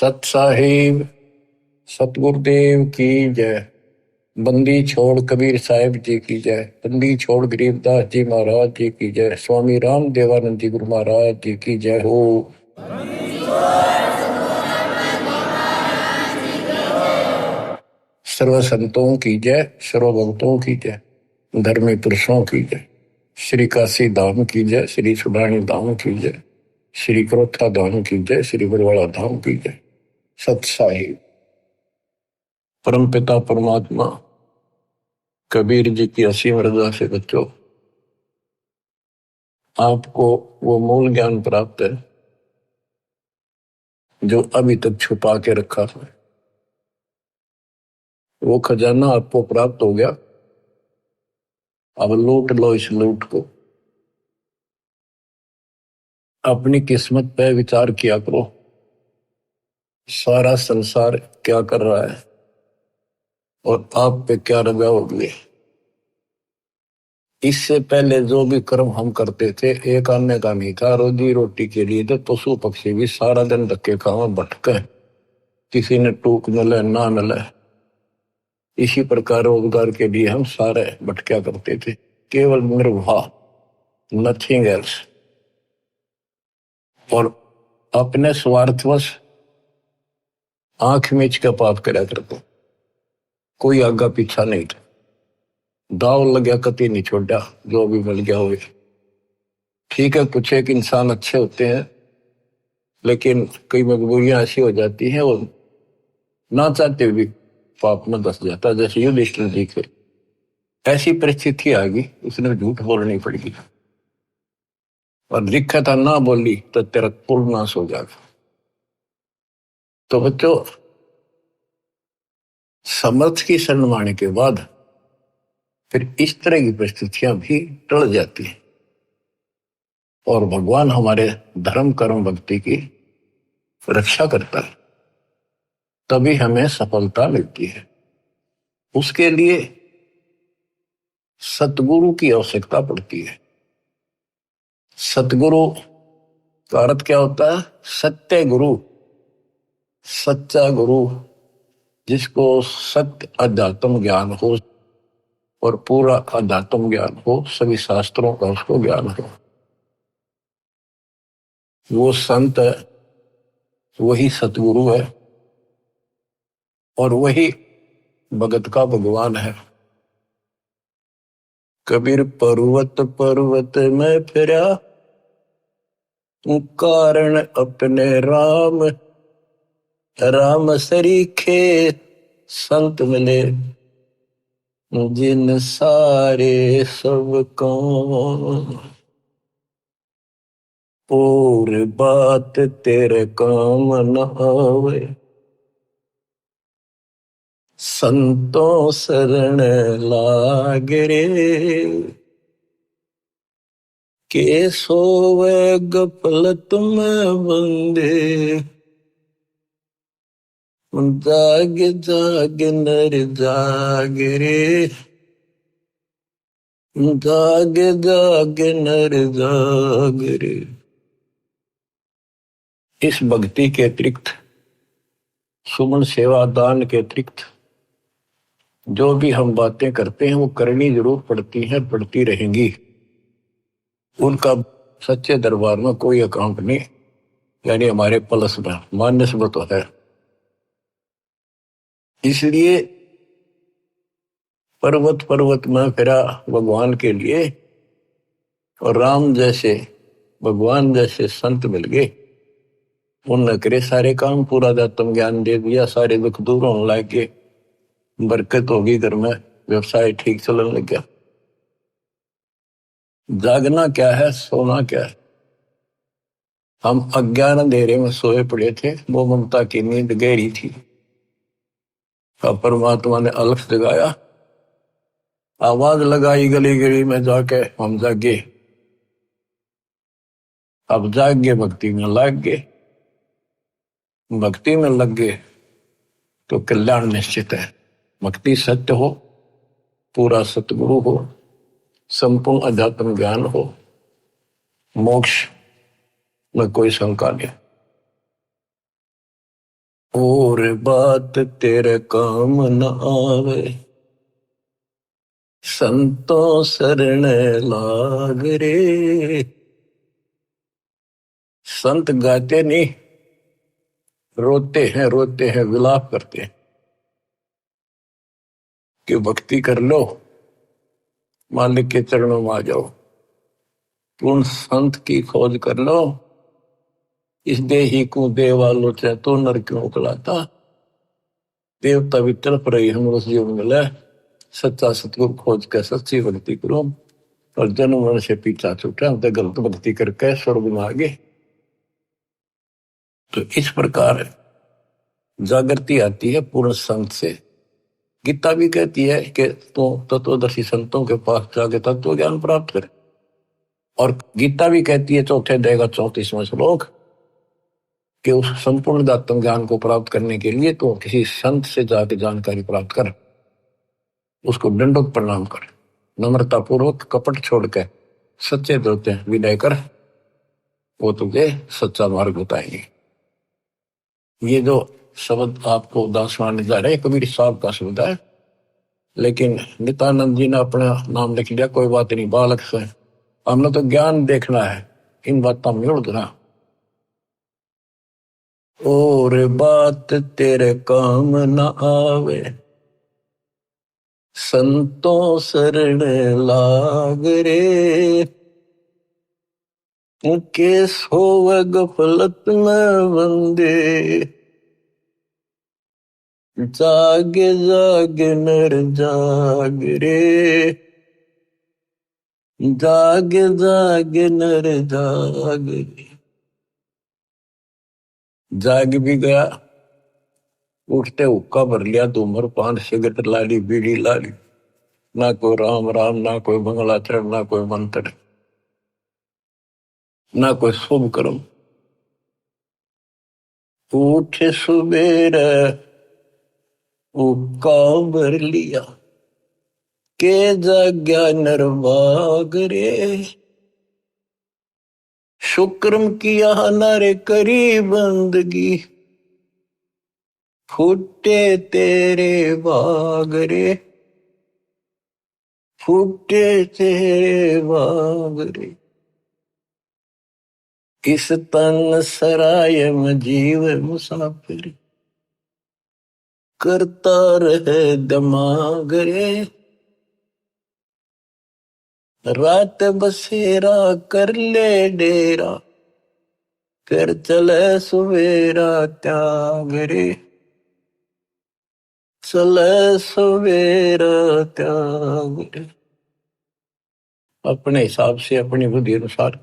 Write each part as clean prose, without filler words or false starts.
सत साहिब सतगुरुदेव की जय। बंदी छोड़ कबीर साहिब जी की जय। बंदी छोड़ गरीबदास जी महाराज जी की जय। स्वामी राम देवानंद जी गुरु महाराज जी की जय हो। सर्व संतों की जय, सर्व भक्तों की जय, धर्मी पुरुषों की जय। श्री काशी धाम की जय, श्री सुडानी धाम की जय, श्री क्रोथा धाम की जय, श्री बरवाड़ा धाम की जय। सत साहिब परम पिता परमात्मा कबीर जी की असीम रजा से बच्चों, आपको वो मूल ज्ञान प्राप्त है जो अभी तक छुपा के रखा है। वो खजाना आपको प्राप्त हो गया। अब लूट लो इस लूट को। अपनी किस्मत पे विचार किया करो, सारा संसार क्या कर रहा है और आप पे क्या रजा होगी। इससे पहले जो भी कर्म हम करते थे, एक आने का नहीं था, रोजी रोटी के लिए तो पशु पक्षी भी सारा दिन धक्के खावा भटके, किसी ने टूक मिले ना मिले, इसी प्रकार रोजगार के लिए हम सारे भटक्या करते थे। केवल निर्वाह, नथिंग एल्स। और अपने स्वार्थवश आंख मीच के पाप करया करते, कोई आगा पीछा नहीं था। दाव लग्या कति नहीं छोड़ा, जो भी मिल गया हुए। ठीक है, कुछ एक इंसान अच्छे होते हैं, लेकिन कई मजबूरियां ऐसी हो जाती हैं, वो ना चाहते भी पाप में धस जाता है। जैसे युधिष्ठिर जी के ऐसी परिस्थिति आ गई, उसने झूठ बोलनी पड़ेगी और लिखा था ना बोली तो तेरा कुल नाश हो जाएगा। तो बच्चों, समर्थ की शरण माने के बाद फिर इस तरह की परिस्थितियां भी टल जाती हैं और भगवान हमारे धर्म कर्म भक्ति की रक्षा करता है, तभी हमें सफलता मिलती है। उसके लिए सतगुरु की आवश्यकता पड़ती है। सतगुरु का अर्थ क्या होता है? सत्य गुरु, सच्चा गुरु, जिसको सत्य अध्यात्म ज्ञान हो और पूरा अध्यात्म ज्ञान हो, सभी शास्त्रों का उसको ज्ञान हो। वो संत है, वही सतगुरु है और वही भगत का भगवान है। कबीर पर्वत पर्वत में फिरा, कारण अपने राम, राम सरीखे संत मिले, जिन सारे सब काम, और बात तेरे काम न आवे, संतों शरण लाग रे, के सोवे गफलत में बंदे, जाग जाग नर जाग रे, जाग जाग नर जाग रे। इस भक्ति के अतिरिक्त, सुमन सेवा दान के अतिरिक्त जो भी हम बातें करते हैं वो करनी जरूर पड़ती है, पड़ती रहेंगी। उनका सच्चे दरबार में कोई अकाउंट नहीं, यानी हमारे प्लस में माइनस में तो है। इसलिए पर्वत पर्वत में फिरा भगवान के लिए, और राम जैसे भगवान जैसे संत मिल गए, उनने करे सारे काम, पूरा अध्यात्म ज्ञान दे दिया, सारे दुख दूर होने लग गए, बरकत होगी घर में, व्यवसाय ठीक चलने लग गया। जागना क्या है, सोना क्या है? हम अज्ञान अंधेरे में सोए पड़े थे, वो ममता की नींद गहरी थी। अब परमात्मा ने अलख जगाया, आवाज लगाई गली गली में जाके, हम जागे। अब जाग गए, भक्ति में लग गए। भक्ति में लग गए तो कल्याण निश्चित है। भक्ति सत्य हो, पूरा सतगुरु हो, संपूर्ण अध्यात्म ज्ञान हो, मोक्ष में कोई शंका नहीं। और बात तेरे काम न आवे, संतों शरण लाग रे। संत गाते नहीं, रोते हैं, विलाप करते हैं कि भक्ति कर लो, मालिक के चरणों में आ जाओ, पूर्ण संत की खोज कर लो, इस देही को देवालो चाहे तो नर क्यों उकलाता। देवता भी तड़प रही हम उस जीवन मिले, सच्चा सतगुरु खोज के सच्ची भक्ति करो, और जन्म मन से पीछा छूटा तो गलत भक्ति करके स्वर्ग में आगे। तो इस प्रकार जागृति आती है पूर्ण संत से। गीता भी कहती है कि तो तत्वदर्शी संतों के पास जाके तत्व ज्ञान प्राप्त करे, और गीता भी कहती है चौथे अध्याय का 34वां श्लोक कि उस संपूर्ण आत्म ज्ञान को प्राप्त करने के लिए तो किसी संत से जाके जानकारी प्राप्त कर, उसको दंडोत प्रणाम कर, नम्रता पूर्वक कपट छोड़ के सच्चे दोते विनय कर, वो तुझे सच्चा मार्ग बताएंगे। ये जो शब्द आपको दासवान जा रहे कबीर साहब का शब्द है, लेकिन नित्यानंद जी ने अपना नाम लिख लिया, कोई बात नहीं, बालक से हमने तो ज्ञान देखना है, इन बातों में उड़ना। और बात तेरे काम न आवे, संतों शरण लाग रे। उनके सोवे गफलत में बंदे, जागे जागे नर जाग रे, जागे जागे नर जाग रे। जाग भी गया, उठते हुक्का भर लिया, धूम्रपान सिगरेट लाली बीड़ी लाली, ना कोई राम राम, ना कोई मंगलाचरण, ना कोई मंत्र, ना कोई शुभ कर्म। उठ सुबेर हुक्का भर लिया, के जाग्या नरवाग रे। शुक्रम किया नारे करी बंदगी, फूटे तेरे बाग रे, फूटे तेरे बाग रे। इस तन सराय में जीव मुसाफिर, करता रहे दिमाग रे। रात बसेरा कर ले डेरा, फिर चले सवेरा त्याग रे, चले सवेरा त्याग रे। अपने हिसाब से, अपनी बुद्धि अनुसार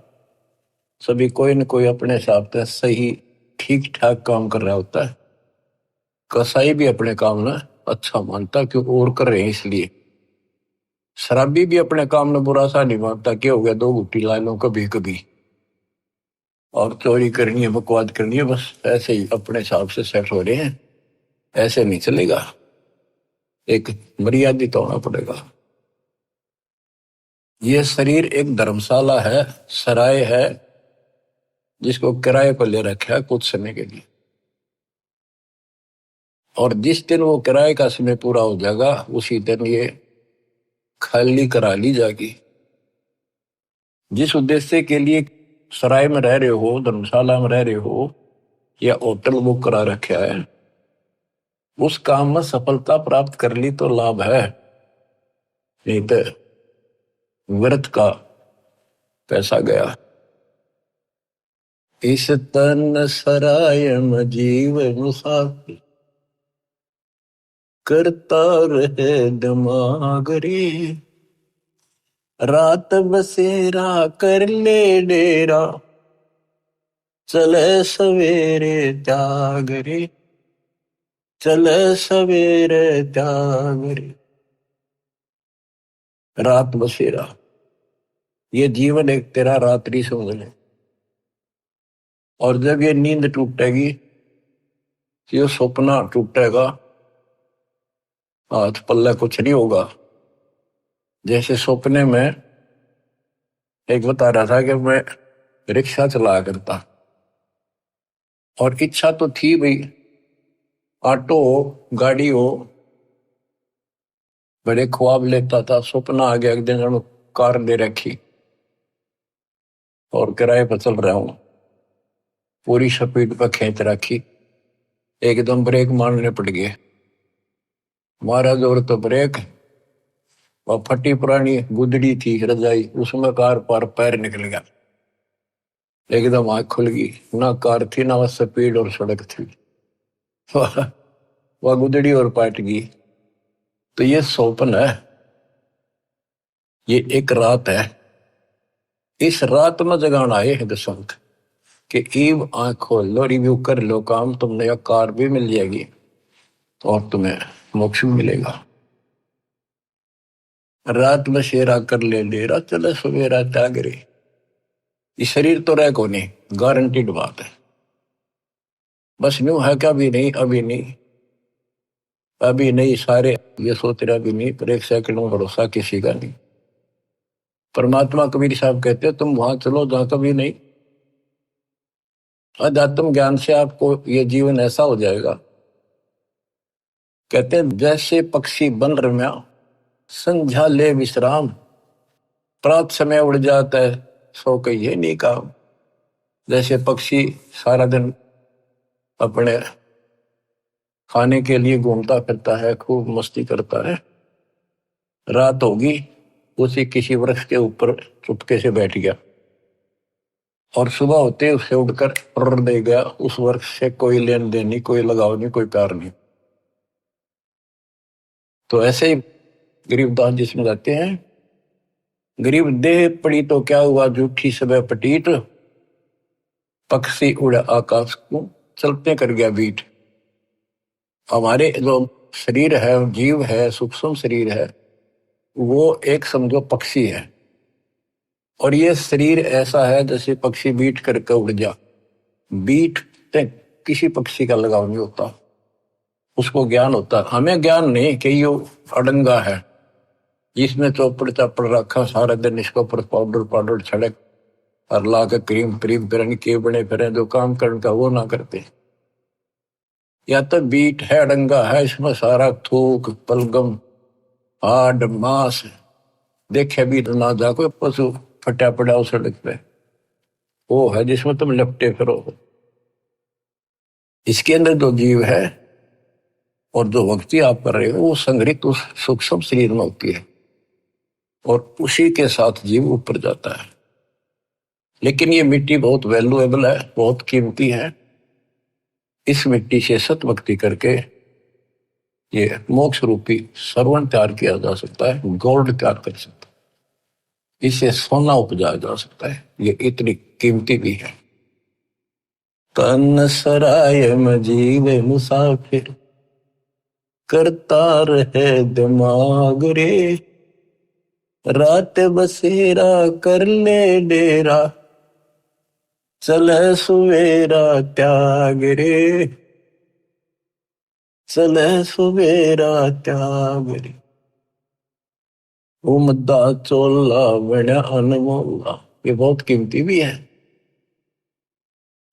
सभी कोई न कोई अपने हिसाब से सही ठीक ठाक काम कर रहा होता है। कसाई भी अपने काम ना अच्छा मानता क्योंकि और कर रहे हैं इसलिए। शराबी भी अपने काम में बुरा सा नहीं मानता, क्या हो गया 2 घुट्टी ला लो कभी कभी, और चोरी करनी है, बकवाद करनी है, बस ऐसे ही अपने हिसाब से सेट हो रहे हैं। ऐसे नहीं चलेगा, एक मर्यादित होना पड़ेगा। ये शरीर एक धर्मशाला है, सराय है, जिसको किराए पर ले रखा है कुछ समय के लिए, और जिस दिन वो किराए का समय पूरा हो जाएगा उसी दिन ये खाली करा ली जाएगी। जिस उद्देश्य के लिए सराय में रह रहे हो, धर्मशाला में रह रहे हो, या होटल बुक करा रखा है, उस काम में सफलता प्राप्त कर ली तो लाभ है, नहीं तो व्यर्थ का पैसा गया। इस तन सराय में जीव मुसाफिर, करता रहे दिमाग रे। रात बसेरा कर ले डेरा, चले सवेरे त्याग रे, चले सवेरे त्याग रे। रात बसेरा, ये जीवन एक तेरा रात्रि समझ ले, और जब ये नींद टूटेगी, ये सपना टूटेगा, हाथ पल्ला कुछ नहीं होगा। जैसे सपने में एक बता रहा था कि मैं रिक्शा चला करता, और इच्छा तो थी भाई ऑटो हो, गाड़ी हो, बड़े ख्वाब लेता था, सपना आ गया एक दिन मैं कार ले रखी और किराए पर चल रहा हूँ, पूरी स्पीड पर खींच रखी, एकदम ब्रेक मारने पड़ गए, मारा जोर तो ब्रेक, और फटी पुरानी गुदड़ी थी रजाई, उसमें कार पर पैर निकल गया, एकदम आंख खुल गई, ना कार थी ना स्पीड और सड़क थी। वह गुदड़ी और पाट गई। तो ये सौपन है, ये एक रात है, इस रात में जगाना आए हैं दशंत कि ईब आंख खोल लो, रिव्यू कर लो काम, तुमने यह कार भी मिल जाएगी और तुम्हें मोक्ष भी मिलेगा। रात में शेरा कर ले डेरा, चले सवेरा त्यागरे। ये शरीर तो रह को नहीं, गारंटीड बात है। बस यूं है कि अभी नहीं, अभी नहीं, अभी नहीं, सारे ये सोच रहे अभी नहीं, पर एक सेकंड में भरोसा किसी का नहीं। परमात्मा कबीर साहब कहते हैं तुम वहां चलो जहां कभी नहीं। अध्यात्म ज्ञान से आपको ये जीवन ऐसा हो जाएगा, कहते हैं जैसे पक्षी बन रम्या, संध्या ले विश्राम, प्रात समय उड़ जाता है, सो कहिए नहीं काम। जैसे पक्षी सारा दिन अपने खाने के लिए घूमता फिरता है, खूब मस्ती करता है, रात होगी उसी किसी वृक्ष के ऊपर चुपके से बैठ गया और सुबह होते उससे उड़कर उड़ दे गया, उस वृक्ष से कोई लेन देन नहीं, कोई लगाव नहीं, कोई प्यार नहीं। तो ऐसे ही गरीबदास जी समझाते हैं, गरीब देह पड़ी तो क्या हुआ, झूठी सब पटीट, पक्षी उड़ा आकाश को, चलते कर गया बीट। हमारे जो शरीर है, जीव है, सूक्ष्म शरीर है, वो एक समझो पक्षी है, और ये शरीर ऐसा है जैसे पक्षी बीट करके उड़ जा। बीट से किसी पक्षी का लगाव नहीं होता, उसको ज्ञान होता, हमें ज्ञान नहीं कि ये अड़ंगा है जिसमें चौपड़ चापड़ रखा, सारा दिन इसको ऊपर पाउडर पाउडर छड़क और ला के क्रीम क्रीम फिर के बने फिर जो काम करने का वो ना करते। या तो बीट है, अड़ंगा है, इसमें सारा थूक पलगम हाड मांस देखे भी ना जा, कोई पशु फटा पड़ा उस सड़क पे, वो है जिसमें तुम लपटे फिरो। इसके अंदर जो जीव है और जो भक्ति आप कर रहे हो वो संग्रहित उस सूक्ष्म शरीर में होती है और उसी के साथ जीव ऊपर जाता है। लेकिन ये मिट्टी बहुत वैल्यूएबल है, बहुत कीमती है। इस मिट्टी से सत भक्ति करके ये मोक्ष रूपी सरवण तैयार किया जा सकता है, गोल्ड तैयार कर सकता है, इसे सोना उपजाया जा सकता है, ये इतनी कीमती भी है। तन सराय में जीवे मुसाफिर, करता रहे दिमाग रे, रात बसेरा कर ले डेरा, चले सुवेरा त्याग रे, चले सुवेरा त्याग रे। उमदा चोला बड़ा अनमोला, ये बहुत कीमती भी है।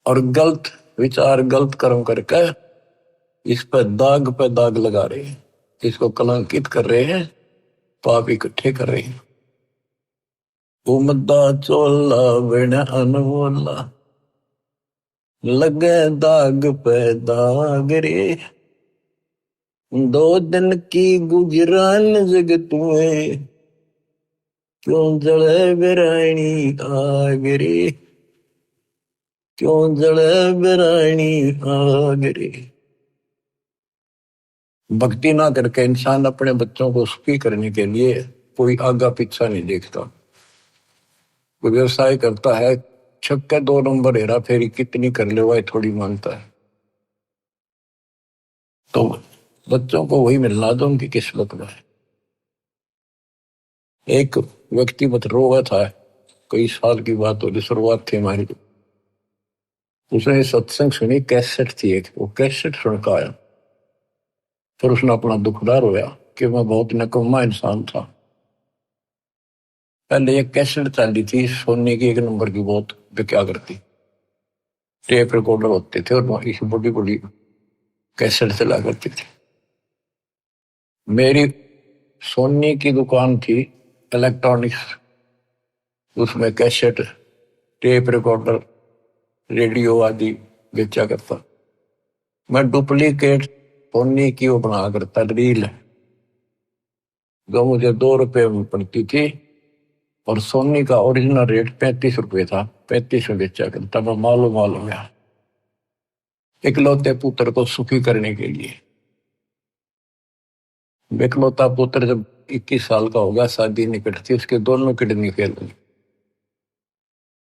और गलत विचार गलत कर्म करके इस पे दाग लगा रहे हैं, इसको कलंकित कर रहे हैं, पाप इकट्ठे कर रहे हैं। उमदा चोला बड़ा अनमोला, लगे दाग पे दाग रे, दो दिन की गुजरान जगत में, क्यों जले बिरानी आग रे, क्यों जले बिरानी आग रे। भक्ति ना करके इंसान अपने बच्चों को सुखी करने के लिए कोई आगा पीछा नहीं देखता। कोई व्यवसाय करता है, छक्के 2 नंबर हेरा फेरी कितनी कर ले वह थोड़ी मानता है। तो बच्चों को वही मिलना दो उनकी किस्मत में। एक व्यक्ति मत रोगा था, कई साल की बात हो, शुरुआत थी हमारी, उसने सत्संग सुनी, कैसेट थी एक, वो कैसेट सुन का आया, फिर उसने अपना दुखदार होया कि मैं बहुत निकम्मा इंसान था। पहले एक कैसेट चली थी सोने की 1 नंबर की, बहुत क्या करती, टेप रिकॉर्डर होते थे और इस बड़ी बड़ी कैसेट चला करती थी। मेरी सोनी की दुकान थी इलेक्ट्रॉनिक्स, उसमें कैसेट, टेप रिकॉर्डर, रेडियो आदि बेचा करता। मैं डुप्लीकेट सोनी की वो बना करता रील, जो मुझे 2 रुपए में पड़ती थी, और सोनी का ओरिजिनल रेट 35 रुपए था। 35 में बेचा करता। मैं मालूम गया इकलौते पुत्र को सुखी करने के लिए। इकलौता पुत्र जब 21 साल का होगा, शादी निकट थी, उसके दोनों किडनी फेल हुई।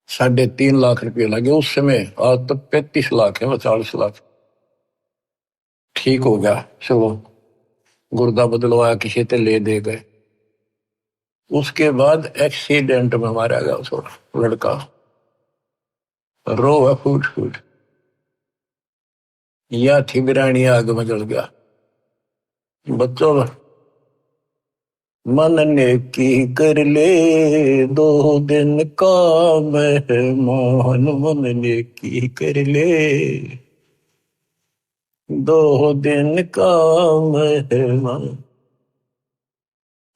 3.5 लाख रुपए लगे उस समय। आज तो 35 लाख है, 40 लाख। ठीक हो गया, चलो गुर्दा बदलवाया, किसी से ले दे गए। उसके बाद एक्सीडेंट में मारा गया उस लड़का, रो है फूट फूट। या ठिबरानी आग में जल गया। बच्चों, मन ने की कर ले 2 दिन का मेहमान, मन ने की कर ले 2 दिन का मेहमान।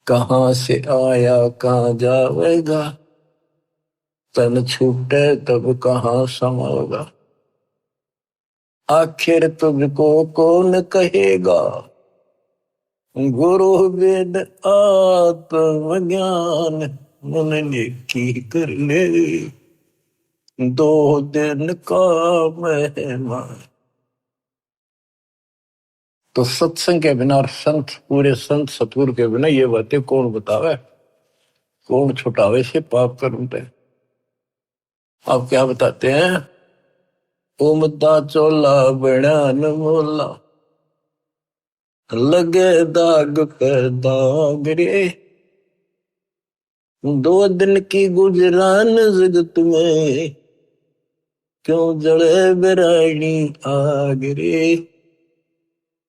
कहाँ से आया कहाँ जाएगा, तन छूटे तब कहाँ समाएगा। आखिर तुझको कौन कहेगा, गुरु वेद आत्मज्ञान। मन ने की कर ले 2 दिन का मेहमान। तो सत्संग के बिना और संत, पूरे संत सतगुरु के बिना ये बातें कौन बतावे, कौन छुटावे से पाप कर्म पे। आप क्या बताते हैं, उमदा चोला बड़ान मोला, लगे दाग पे दाग रे। 2 दिन की गुजरान जगत में, क्यों जड़े बिरानी आग रे,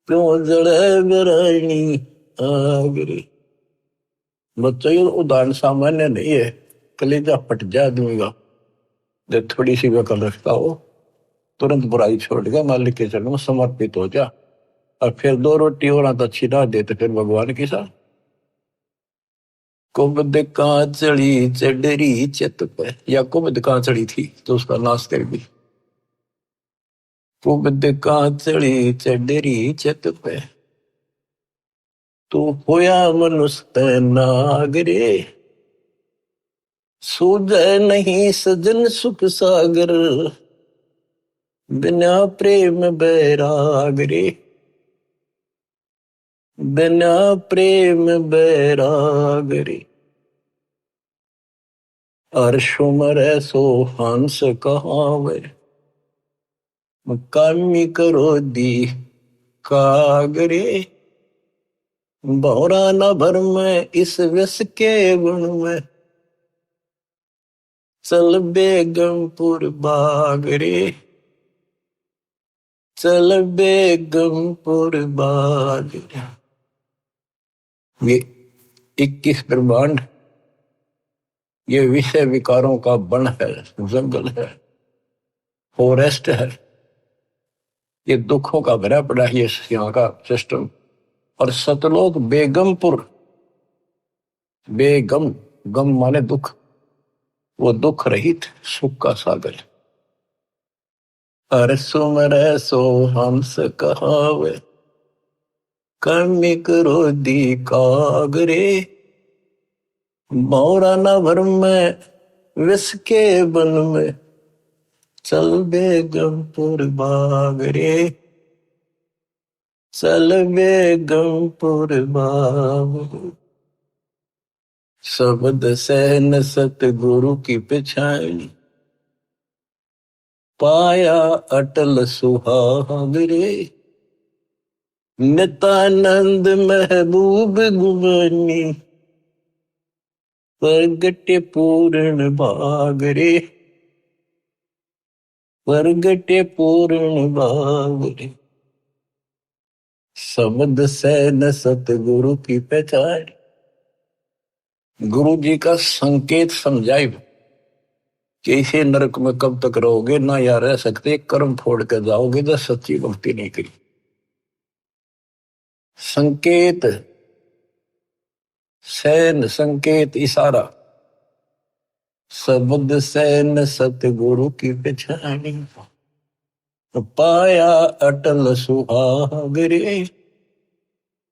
क्यों जड़े बिरानी आग रे। बच्चों, ये उदाहरण सामान्य नहीं है, कलेजा फट जाए आदमी का। जब थोड़ी सी वकल रखता हो, तुरंत बुराई छोड़ के मालिक के चरणों में समर्पित हो जा। और फिर 2 रोटी और तो अच्छी ना दे तो फिर भगवान के साथ। कुबद कांचड़ी चढ़ी चित पे, या कुबद कांचड़ी थी तो उसका नाश कर दी। कुबद कांचड़ी चढ़ी चित पे, तू होया मनुष्य नागरे। सूझे नहीं सजन सुख सागर, बिना प्रेम बैराग रे, बिना प्रेम बैराग रे। अर्शुमर सो हंस कहावे, कामी करो दी कागरे। भौरा न भर में इस विष के गुण में, चल बेगमपुर बागरे, चल बेगमपुर बागरे। ये 21 ब्रह्मांड, ये विषय विकारों का वन है, जंगल है, फॉरेस्ट है। ये दुखों का भरा पड़ा है ये यहाँ का सिस्टम। और सतलोक बेगमपुर, बेगम, गम माने दुख, वो दुख रहित सुख का सागर। अर सुमर सो हंस कहावे, कर्मिक रोधी कागरे। भौरा न भर में विष के बन में, चल बेगमपुर बागरे, चल बेगमपुर बागरे। शब्द सहन सतगुरु की पिछाड़ी, पाया अटल सुहागरे। नित्यानंद महबूब गुमानी, प्रगटे पूर्ण भागरे, प्रगटे पूर्ण भागरे। शब्द सहन सतगुरु की पहचान। गुरु जी का संकेत समझाए कि इसे नरक में कब तक रहोगे, ना या रह सकते, कर्म फोड़ कर जाओगे तो सच्ची भक्ति नहीं करी। संकेत सैन संकेत इशारा, शब्द सैन सतगुरु की पछाणी, पाया अटल सुहाग रे,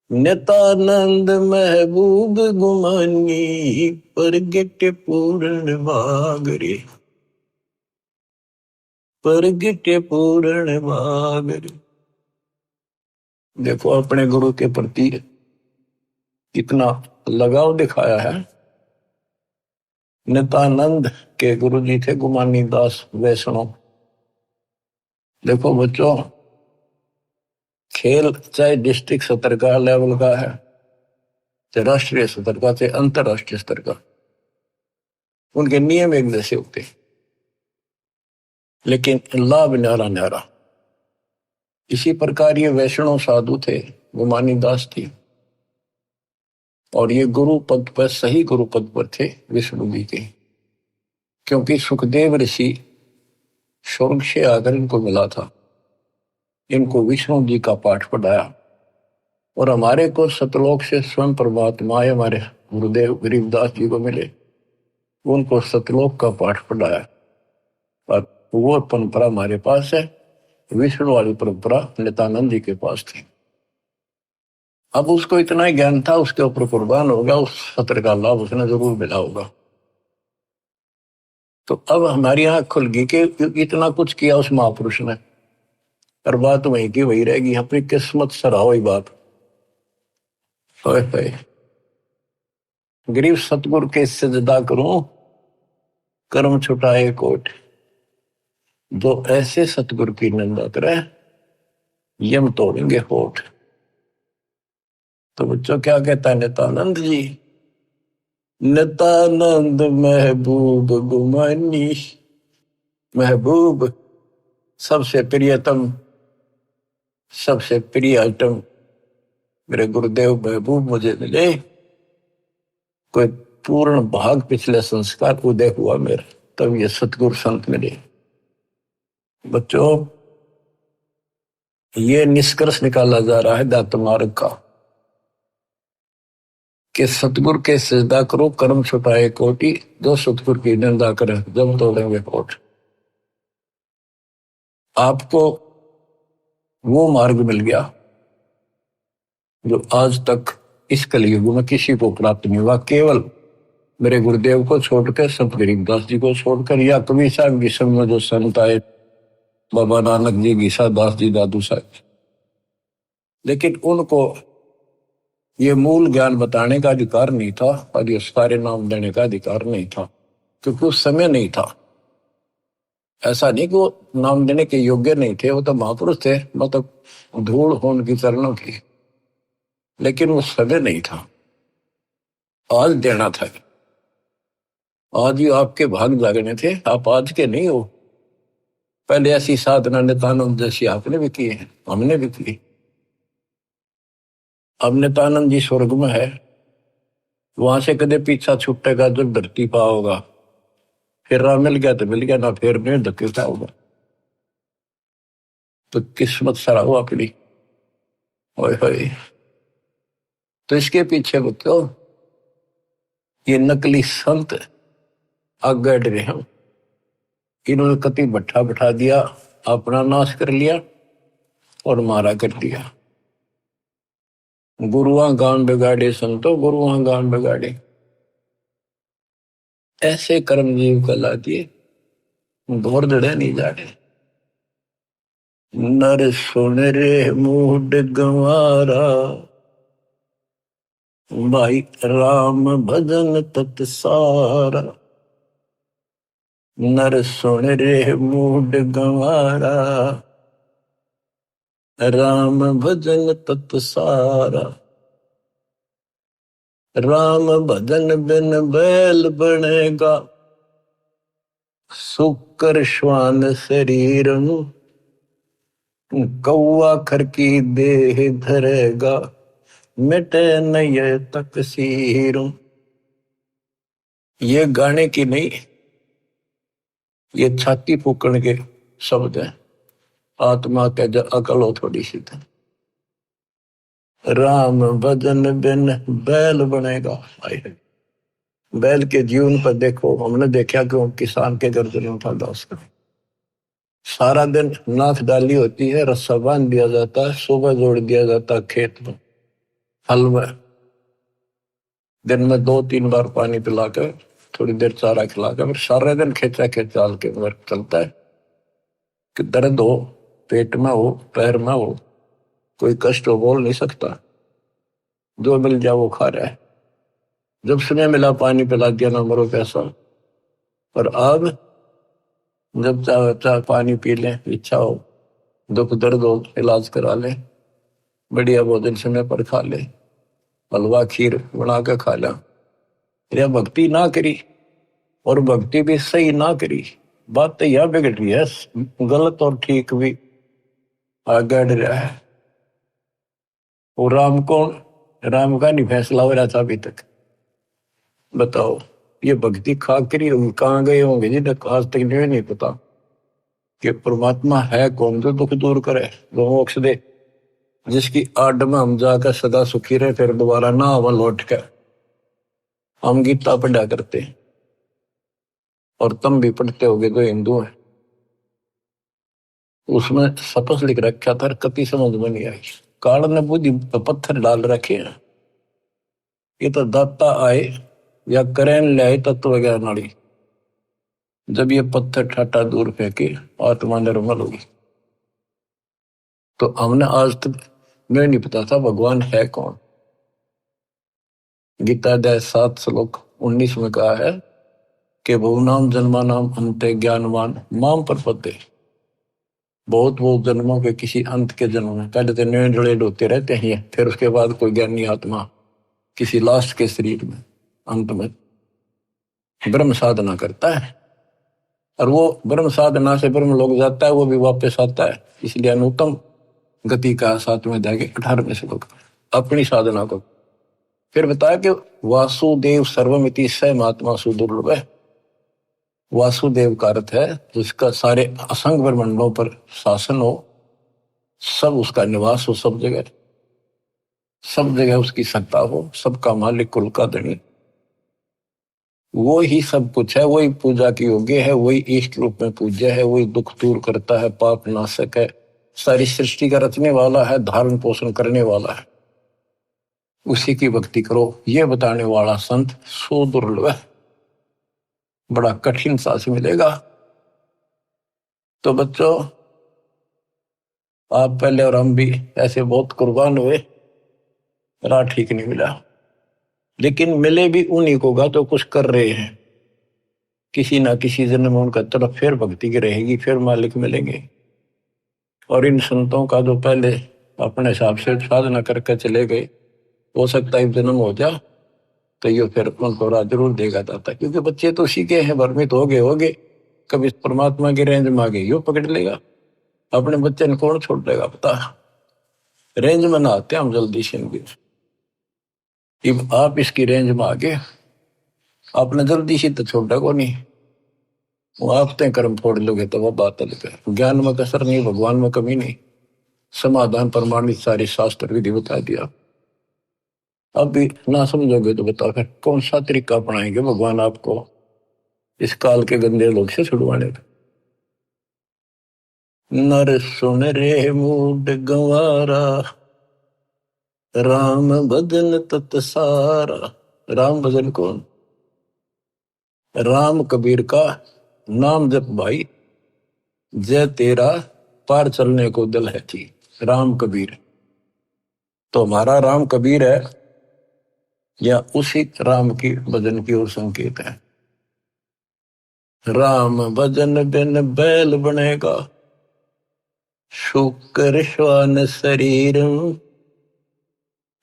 नितानंद महबूब गुमानी, परगट पूर्ण भाग रे, परगट पूर्ण भाग रे। देखो अपने गुरु के प्रति कितना लगाव दिखाया है। नितानंद के गुरु जी थे गुमानी दास वैष्णव। देखो बच्चों, खेल चाहे डिस्ट्रिक्ट स्तर का लेवल का है, चाहे राष्ट्रीय स्तर का, चाहे अंतरराष्ट्रीय स्तर का, उनके नियम एक जैसे होते हैं, लेकिन लाभ न्यारा न्यारा। इसी प्रकार ये वैष्णव साधु थे, गुमानी दास थी, और ये गुरु पद पर, सही गुरु पद पर थे विष्णु जी के, क्योंकि सुखदेव ऋषि स्वर्ग से आकर इनको मिला था, इनको विष्णु जी का पाठ पढ़ाया, और हमारे को सतलोक से स्वयं परमात्मा हमारे गुरुदेव गरीबदास जी को मिले, उनको सतलोक का पाठ पढ़ाया, और वो परंपरा हमारे पास है। विष्णु वाली परंपरा नित्यानंद जी के पास थी। अब उसको इतना ही ज्ञान था, उसके ऊपर कुर्बान हो गया, उस सत्र का लाभ उसने जरूर मिला होगा। तो अब हमारी आंख खुल गई कि इतना कुछ किया उस महापुरुष ने, और बात वहीं की वही रहेगी, अपनी किस्मत सराहो ही बात। गरीब सतगुरु के सजदा करूं, कर्म छुटाए कोट, जो ऐसे सतगुरु की निंदा करे यम तोड़ेंगे होठ। तो बच्चों क्या कहता है नित्यानंद जी, नित्यानंद महबूब गुमानी, महबूब सबसे प्रियतम, सबसे प्रिय आइटम मेरे गुरुदेव महबूब मुझे मिले। कोई पूर्ण भाग पिछले संस्कार उदय हुआ मेरा, तब ये सतगुरु संत मिले। बच्चों, ये निष्कर्ष निकाला जा रहा है दात मार्ग का कि सतगुरु के सजदा करो, कर्म छुटाए कोटि, जो सतगुरु की निंदा करे जब तोड़ेंगे होठ। आपको वो मार्ग मिल गया जो आज तक इस कलयुग में किसी को प्राप्त नहीं हुआ, केवल मेरे गुरुदेव को छोड़कर, संत गरीबदास जी को छोड़कर, या कबीर साहब की संग में जो संत आए, बाबा नानक जी, गीसा दास जी, दादू साहब, लेकिन उनको ये मूल ज्ञान बताने का अधिकार नहीं था, और ये सारे नाम देने का अधिकार नहीं था, क्योंकि उस समय नहीं था। ऐसा नहीं कि वो नाम देने के योग्य नहीं थे, वो तो महापुरुष थे, मतलब धूल हो उनकी चरणों की, लेकिन वो समय नहीं था। आज देना था, आज ही आपके भाग जागने थे, आप आज के नहीं हो। पहले ऐसी साधना नित्यानंद जैसी आपने भी की है, हमने भी की। अब नित्यानंद जी स्वर्ग में है, वहां से कदे पीछा छुटेगा जब धरती पा होगा, फिर राह मिल गया तो मिल गया, ना फिर नहीं धकेलता होगा। तो किस्मत सराहो अपनी। ओए होए, तो इसके पीछे बच्चों ये नकली संत आगे डरे हम, इन्होंने कति भट्ठा बैठा दिया, अपना नाश कर लिया और मारा कर दिया। गुरुआ गान बिगाड़े संतो, गुरुआ गान बिगाड़े, ऐसे कर्म जीव कला दिए, घोर दड़े नहीं जाड़े। नर सुन रे मूड गंवारा, भाई राम भजन तत सारा। नर सुन रे मूड गंवारा, राम भजन तत सारा। राम भजन बिन बैल बनेगा, सुकर श्वान शरीर नु। कौआ खर की देह धरेगा, मिटे नय तकसीर। ये गाने की नहीं, ये छाती फूकण के शब्द हैं। आत्मा के अकल हो थोड़ी सी, राम भजन बिन बैल बनेगा। हाय हाय। बैल के जीवन पर देखो, हमने देखा कि किसान के गर्दन उठा था उसका। सारा दिन नाथ डाली होती है, रस्सा बांध दिया जाता है, सुबह जोड़ दिया जाता है खेत में, हल में। दिन में 2-3 बार पानी पिलाकर, थोड़ी देर चारा खिलाकर, फिर सारा दिन खेचा खेचाल के वर्क चलता है। कि दर्द हो, पेट में हो, पैर में हो, कोई कष्ट हो, बोल नहीं सकता। जो मिल जाए वो खा रहा है। जब समय मिला पानी पिला दिया, ना मरो पैसा। और अब जब चाहे चाहे पानी पी लें, इच्छा हो, दुख दर्द हो, इलाज करा ले, बढ़िया भोजन समय पर खा ले, हलवा खीर बना के खा लिया। या भक्ति ना करी, और भक्ति भी सही ना करी, बात तो यह बिगड़ रही है। गलत और ठीक भी आगे बढ़ रहा है। वो राम कौन, राम का नहीं फैसला हो रहा था अभी तक। बताओ, ये भक्ति खा करी कहाँ गए होंगे जिन्हें आज तक नहीं पता कि परमात्मा है कौन, जो दुख दूर करे, जो मोक्ष दे, जिसकी आड़ में हम जाकर सदा सुखी रहे, फिर दोबारा ना हम लौट कर। हम गीता पढ़ा करते हैं, और तुम भी पढ़ते होगे जो हिंदू है। उसमें सपस लिख रखा था, कति समझ में नहीं आई। काल ने बुद्धि पत्थर डाल रखे हैं। ये तो दाता आए या करें ले तत्व ज्ञान नाड़ी, जब ये पत्थर ठाटा दूर फेंके, आत्मा निर्मल होगी। तो हमने आज तक मैं नहीं पता था भगवान है कौन। गीता अध्याय 7 श्लोक 19 में कहा है कि बहुनाम जन्मानाम अंते ज्ञानवान माम प्रपद्ये। बहुत जन्मों के किसी अंत के जन्म में, पहले तो निर्णय होते रहते हैं, फिर उसके बाद कोई ज्ञानी आत्मा किसी लास्ट के शरीर में अंत में ब्रह्म साधना करता है। और वो ब्रह्म साधना से ब्रह्म लोग जाता है, वो भी वापस आता है। इसलिए अनुत्तम गति का 7वें अध्याय के 18वें श्लोक अपनी साधना को फिर बताया कि वासुदेव सर्वमिति स महात्मा सुदुर्लभ है। वासुदेव का अर्थ है जिसका सारे असंग ब्रह्मांडों पर शासन हो, सब उसका निवास हो, सब जगह उसकी सत्ता हो, सबका मालिक, कुल का धनी। वो ही सब कुछ है, वही पूजा की योग्य है, वही इष्ट रूप में पूज्य है, वही दुख दूर करता है, पाप नाशक है, सारी सृष्टि का रचने वाला है, धारण पोषण करने वाला है। उसी की भक्ति करो, ये बताने वाला संत सो दुर्लभ है, बड़ा कठिन सांस मिलेगा। तो बच्चों, आप पहले और हम भी ऐसे बहुत कुर्बान हुए, राह ठीक नहीं मिला, लेकिन मिले भी उन्हीं को गा तो कुछ कर रहे हैं। किसी ना किसी जन्म में उनका तरफ फिर भक्ति की रहेगी, फिर मालिक मिलेंगे। और इन संतों का जो पहले अपने हिसाब से साधना करके चले गए, हो सकता है जन्म हो जा तो ये फिर उनको राह जरूर देगा दाता, क्योंकि बच्चे तो सीखे हैं, भ्रमित हो गए, कभी परमात्मा की रेंज में आ गए, यो पकड़ लेगा। अपने बच्चे ने कौन छोड़ देगा पता। रेंज में ना आते हम जल्दी से इनकी। अब आप इसकी रेंज में आ गए, आपने जल्दी से तो छोड़ा को नहीं, वो आप तय कर्म फोड़ लोगे तो वह बात अलग है। ज्ञान में कसर नहीं, भगवान में कमी नहीं, समाधान प्रमाणित सारे शास्त्र विधि बता दिया। अब भी ना समझोगे तो बताओ फिर कौन सा तरीका अपनाएंगे भगवान आपको इस काल के गंदे लोग से छुड़वाने का। नर सुन रे मूड गंवारा, राम भजन तत सारा। राम भजन कौन? राम कबीर का नाम जप भाई, जय तेरा पार चलने को दिल है थी। राम कबीर तो हमारा राम कबीर है, या उसी राम की भजन की ओर संकेत है। राम भजन बिन बैल बनेगा, शुक्र श्वान शरीर।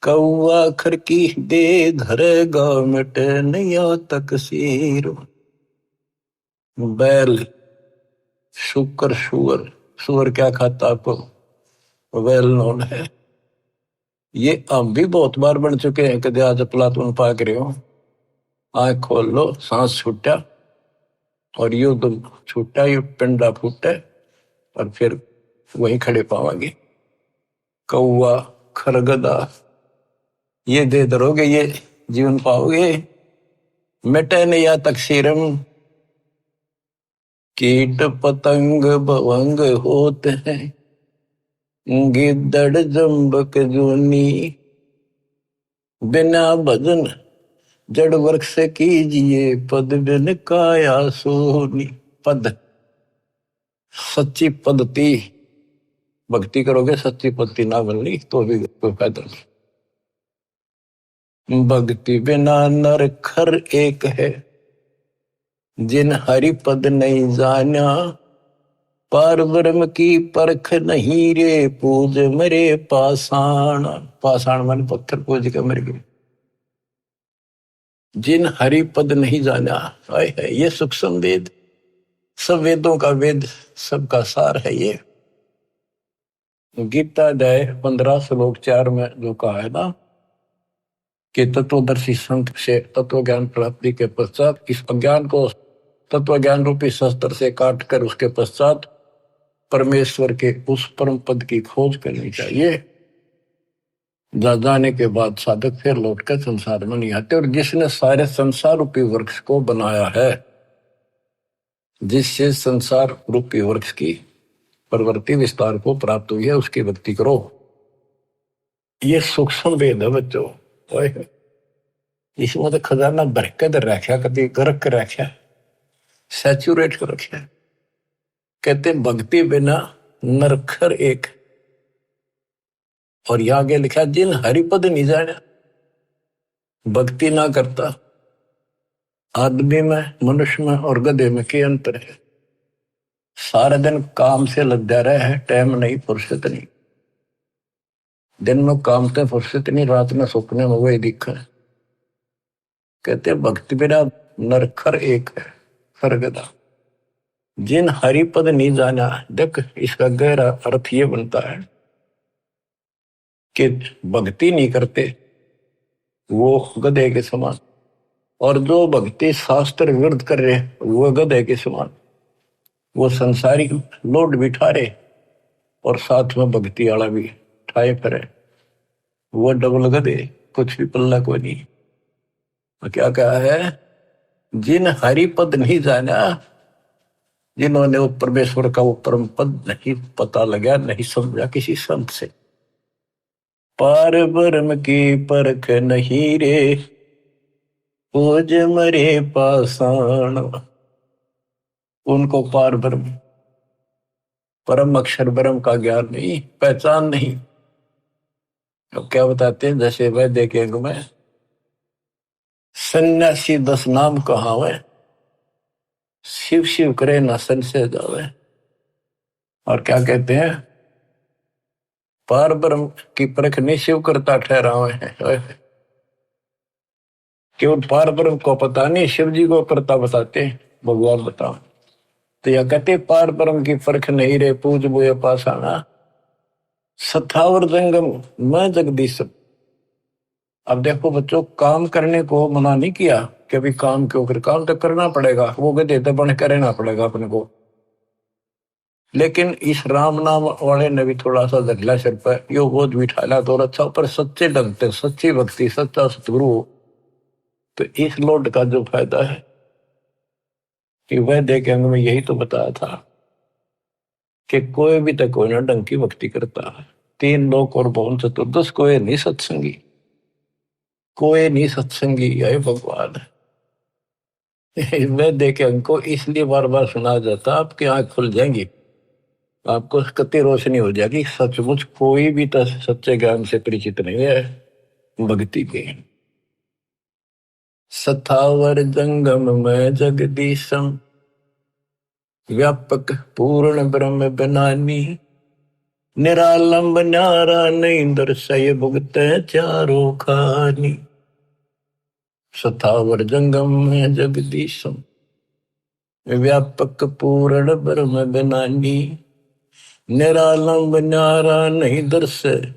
कौआ खर की दे धरेगा, मिट नैया तक सीर। बैल, शुक्र, सुअर। सुअर क्या खाता आपको वेल नोन है। ये हम भी बहुत बार बन चुके हैं, कदे आज प्लातून पाक रहे हो, आंख खोल लो, सांस छूटा, और यू तो छूटा, यू पिंडा फूटा, और फिर वहीं खड़े पावांगे। कौआ, खरगदा, ये दे दरोगे ये जीवन पाओगे। मिटे न या तकसीरम, कीट पतंग भवंग होते हैं, गिद्दड़ जम्बक जूनी, बिना भजन जड़ वर्क से कीजिए, पद बिन काया सोनी। पद सच्ची पद्धति, भक्ति करोगे सच्ची पद्धति ना बननी तो भी कोई फायदा नहीं। भक्ति बिना नर खर एक है, जिन हरि पद नहीं जाना, पार ब्रह्म की परख नहीं रे, पूज मरे पाषाण। पाषाण मन पत्थर पूज के मर गए। जिन हरि पद नहीं जाना, है ये सूक्ष्म वेद, सब वेदों का वेद, सबका सार है ये। गीता अध्याय 15 श्लोक 4 में जो कहा है ना कि तत्वदर्शी संत से तत्व ज्ञान प्राप्ति के पश्चात इस अज्ञान को तत्व ज्ञान रूपी शस्त्र से काट कर उसके पश्चात परमेश्वर के उस परम पद की खोज करनी चाहिए। जाने के बाद साधक फिर लौटकर संसार में नहीं आते। और जिसने सारे संसार रूपी वृक्ष को बनाया है, जिससे संसार रूपी वृक्ष की प्रवृत्ति विस्तार को प्राप्त हुई है, उसकी भक्ति करो। ये सूक्ष्म वेद है बच्चों। इसमें तो खजाना भर के रखा, कभी गर्क कर रखा, सैचुरेट कर रखा। कहते भक्ति बिना नरखर एक। और यहां आगे लिखा जिन हरिपद नहीं जाना, भक्ति ना करता। आदमी में, मनुष्य में और गधे में क्या अंतर है? सारा दिन काम से लग जा रहा है, टाइम नहीं, फुर्सत नहीं। दिन में काम से फुर्सत नहीं, रात में सपने में वही दिखा है। कहते भक्ति बिना नरखर एक है, सरगदा। जिन हरिपद नहीं जाना, देख इसका गहरा अर्थ ये बनता है कि भक्ति नहीं करते वो गधे के समान, और जो भक्ति शास्त्र विरुद्ध कर रहे वो गधे के समान। वो संसारी लोड बिठा रहे और साथ में भक्ति वाला भी ठाए फिरे, वो डबल गधे, कुछ भी पल्ला कोई नहीं। तो क्या कहा है? जिन हरिपद नहीं जाना, जिन्होंने वो परमेश्वर का वो परम पद नहीं पता लगा, नहीं समझा किसी संत से। पार ब्रह्म की परख नहीं रे, पूज मरे पाषाण। उनको पार ब्रह्म, परम अक्षर ब्रह्म का ज्ञान नहीं, पहचान नहीं। तो क्या बताते हैं? जैसे वह देखेंगे मैं सन्यासी 10 नाम कहावे, शिव शिव करे न संशय जावे। और क्या कहते हैं? पार ब्रह्म की परख नहीं शिव करता ठहरावे है। केवल पार ब्रह्म को पता नहीं, शिव जी को करता बताते हैं, भगवान बताओ। तो यह कहते पार ब्रह्म की परख नहीं रे, पूज बोए पाषाणा, सथावर जंगम मैं जगदीश। अब देखो बच्चों, काम करने को मना नहीं किया कि अभी काम क्यों कर, काम तो करना पड़ेगा, वो गधे तो बन कर रहना पड़ेगा अपने को। लेकिन इस राम नाम वाले ने भी थोड़ा सा धगला सिर पर यो बोझ बिठाला तो अच्छा, पर सच्चे ढंग से सच्ची भक्ति, सच्चा सतगुरु, तो इस लोड का जो फायदा है कि वह देखे में यही तो बताया था कि कोई भी तो कोई ना ढंग की भक्ति करता है। 3 लोक और भवन चतुर्दश, कोई नहीं सत्संगी, कोई नहीं सत्संगी है भगवान। वह देखे हमको इसलिए बार बार सुना जाता, आपकी आंख खुल जाएंगी, आपको कति रोशनी हो जाएगी। सचमुच कोई भी तो सच्चे ज्ञान से परिचित नहीं है भक्ति के। सथावर जंगम में जगदीशम, व्यापक पूर्ण ब्रह्म बनानी, निरालंब न्यारा नहीं दर्शय भुगत चारों खानी। सथावर जंगम में जगदीशम, व्यापक पूर्ण ब्रह्म बनानी, निरालंब न्यारा नहीं दर्शय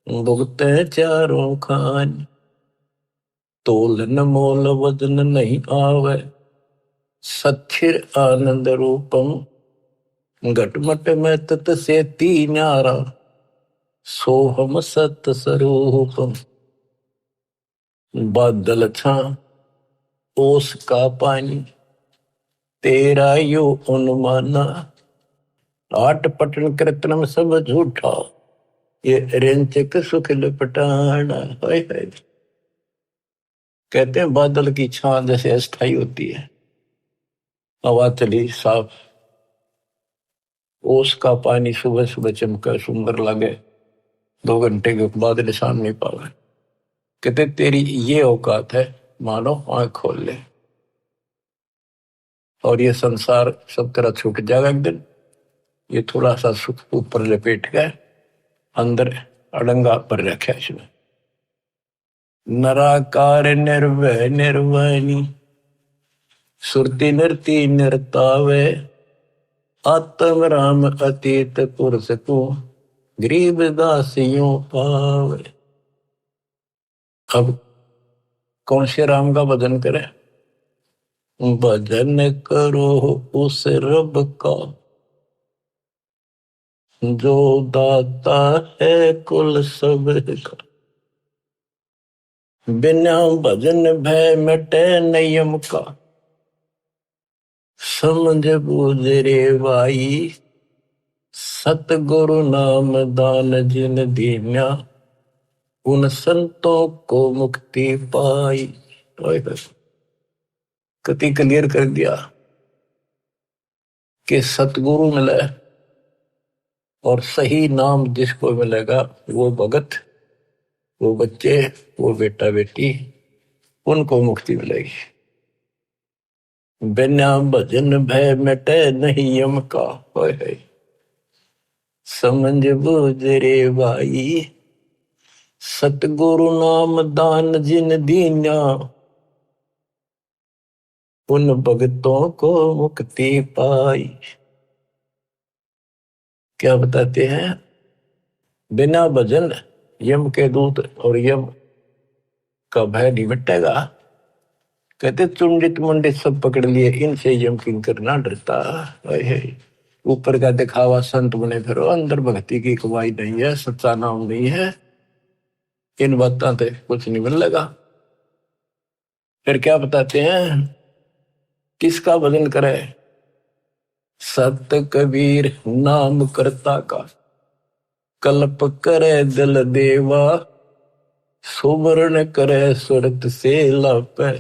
भुगत चारों खानी। तोल न मोल वजन नहीं आवे, सच्चिर आनंद रूपम, घटमट में तत से ती न्यारा, सोहम सत स्वरूपम। बादल छा ओस का पानी, तेरा यो अनुमाना, आट पटन कृत्रिम सब झूठा, ये रेंचक सुख लपटाना। हाय हाय। कहते हैं बादल की छां जैसे अस्थाई होती है, हवा चली साफ, ओस का पानी सुबह सुबह चमका सुंदर लगे, 2 घंटे के बाद निशान नहीं पावे। कहते तेरी ये औकात है, मानो आंख खोल ले और ये संसार सब तरह छूट जाएगा एक दिन। ये थोड़ा सा सुख ऊपर लपेट गए, अंदर अड़ंगा पर रखे इसमें। नराकार निर्भय निर्वाणी, सुरति नृति नृतावे, आत्म राम अतीत पुरुष को, गरीब दासियों पावे। अब कौन से राम का भजन करें? भजन करो उस रब का, जो दाता है कुल सब का। बिना भजन भय मिटे नियम का, समझ बूझ रे भाई, सतगुरु नाम दान जिन दीन्या, उन संतों को मुक्ति पाई। कति क्लियर कर दिया कि सतगुरु मिले और सही नाम जिसको मिलेगा वो भगत, वो बच्चे, वो बेटा बेटी, उनको मुक्ति मिलेगी। बिना भजन भय मिटे नहीं यम का, है समझ बूझ रे भाई, सतगुरु नाम दान जिन दीन्या, उन भगतों को मुक्ति पाई। क्या बताते हैं? बिना भजन यम के दूत और यम का भय नहीं मिटेगा। कहते चुंडित मुंडित सब पकड़ लिए, इनसे यम किंकर ना डरता। ऊपर का दिखावा संत बने फिरो, अंदर भक्ति की कमाई नहीं है, सच्चा नाम नहीं है, इन बातों से कुछ नहीं मिल लगा। फिर क्या बताते हैं? किसका भजन करे? सत कबीर नाम करता का, कल्प करे दिल देवा, सुमरण करे सुरत से लापे,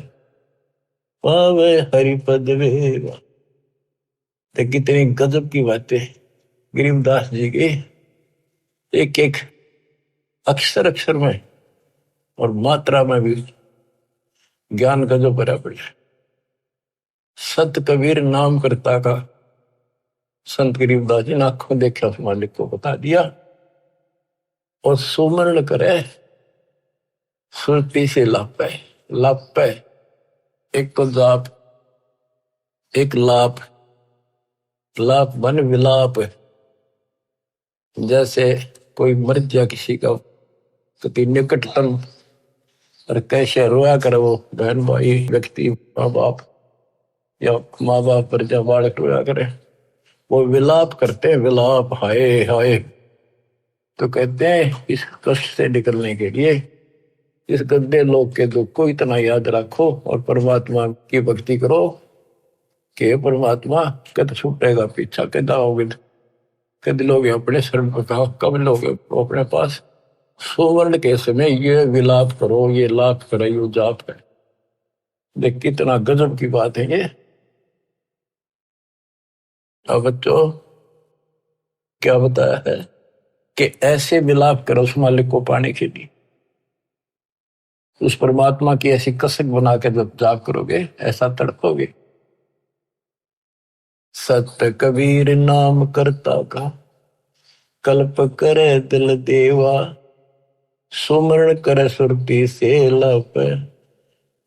पावे हरिपद वेवा। तो कितनी गजब की बातें गरीबदास जी की, एक एक अक्षर अक्षर में और मात्रा में भी ज्ञान गजब भरा पड़ा। सत कबीर नाम करता का, संत गरीबदास जी ने आंखों देखा उस मालिक को बता दिया। और सुमरण करे सुरती से लापे, लापे एक तो जाप, एक लाप, लाप बन विलाप। जैसे कोई मर गया किसी का कति निकटतम, और कैसे रोया करे वो बहन भाई व्यक्ति, माँ बाप या माँ बाप पर जब बालक रोया करे, वो विलाप करते हैं, विलाप हाय हाय। तो कहते हैं इस कष्ट से निकलने के लिए इस गंदे लोग के दुख को इतना याद रखो और परमात्मा की भक्ति करो कि परमात्मा कद छूटेगा पीछा, कद आओगे, कद लोग अपने शरण पकाओ, कब लोग अपने पास। सुवर्ण के समय ये विलाप करो, ये लाप करो, ये जाप है। देख कितना गजब की बात है ये। अब बच्चों क्या बताया है कि ऐसे विलाप करो उस मालिक को पाने के लिए, उस परमात्मा की ऐसी कसक बना के जब जाप करोगे ऐसा तड़पोगे। सत कबीर नाम करता का, कल्प करे दिल देवा, सुमरण करे सुरती से लप,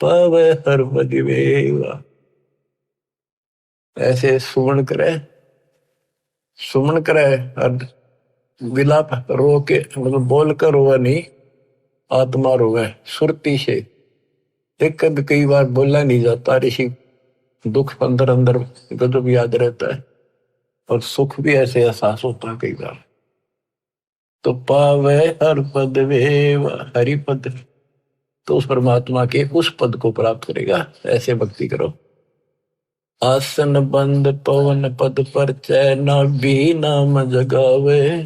पावे हर बदिवेवा। ऐसे सुमरण करे, सुमन करे और विलाप रो के, मतलब बोल कर रोवा नहीं, आत्मा रोवे सुरती से। एक कभी कई बार बोलना नहीं जाता, ऋषि दुख अंदर अंदर गजब याद रहता है और सुख भी ऐसे एहसास होता है कई बार। तो पावे हर पद वेव, हरि पद तो उस परमात्मा के उस पद को प्राप्त करेगा। ऐसे भक्ति करो। आसन बंद पवन पद पर चैना भी नाम जगावे,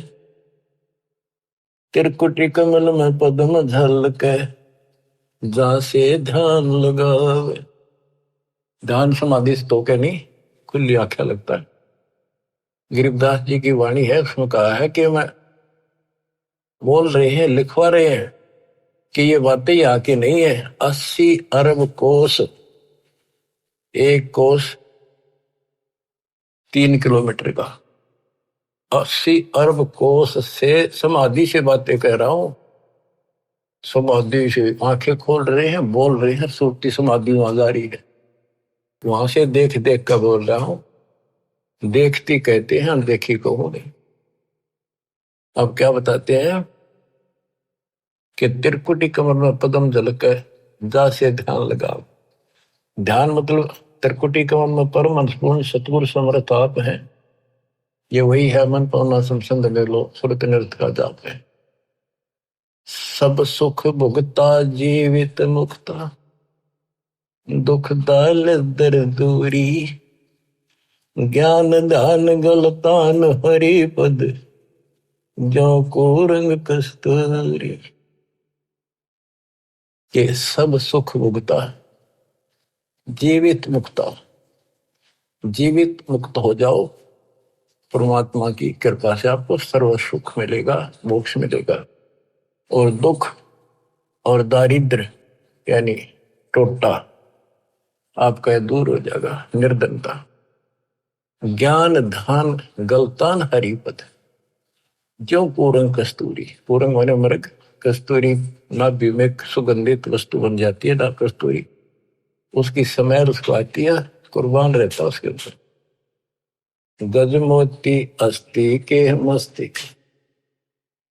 त्रिकुटी कमल में पद्म झलके, जा से ध्यान लगावे। ध्यान समाधि तो क्या नहीं, खुली आंखें लगता है। गरीबदास जी की वाणी है, उसमें कहा है कि मैं बोल रहे हैं, लिखवा रहे हैं कि ये बातें यहाँ की नहीं है। 80 अरब कोस, एक कोस 3 किलोमीटर का, 80 अरब कोस से समाधि से बातें कह रहा हूं। समाधि से आंखें खोल रहे हैं, बोल रहे हैं, सूरती समाधि वहां जा रही है, वहां से देख देख कर बोल रहा हूं। देखती कहते हैं, अनदेखी को हो नहीं। अब क्या बताते हैं कि त्रिकुटी कमर में पदम झलक है, जा से ध्यान लगाओ। ध्यान मतलब त्रिकुटी कमर में परम अंशपूर्ण सतगुरु समर्थ आप है। ये वही है, मन पावना समसंद ले लो, सुरत नृत का जाप है। सब सुख भुगता जीवित मुक्ता, दुख दाल दर दूरी, ज्ञान ध्यान गलतान हरि पद, जो को रंग कस्तूरी। ये सब सुख भुगता, जीवित मुक्ता, जीवित मुक्त हो जाओ। परमात्मा की कृपा से आपको सर्व सुख मिलेगा, मोक्ष मिलेगा। और दुख और दारिद्र यानी टोटा आपका दूर हो जाएगा, निर्धनता। ज्ञान ध्यान गलतान हरिपद, जो पूरंग कस्तूरी। पूरंग माने मृग, कस्तूरी नाभि में सुगंधित वस्तु बन जाती है ना, कस्तूरी उसकी समैर उसको आती है, कुर्बान रहता है उसके ऊपर। गजमोती अस्थि के मस्तिक,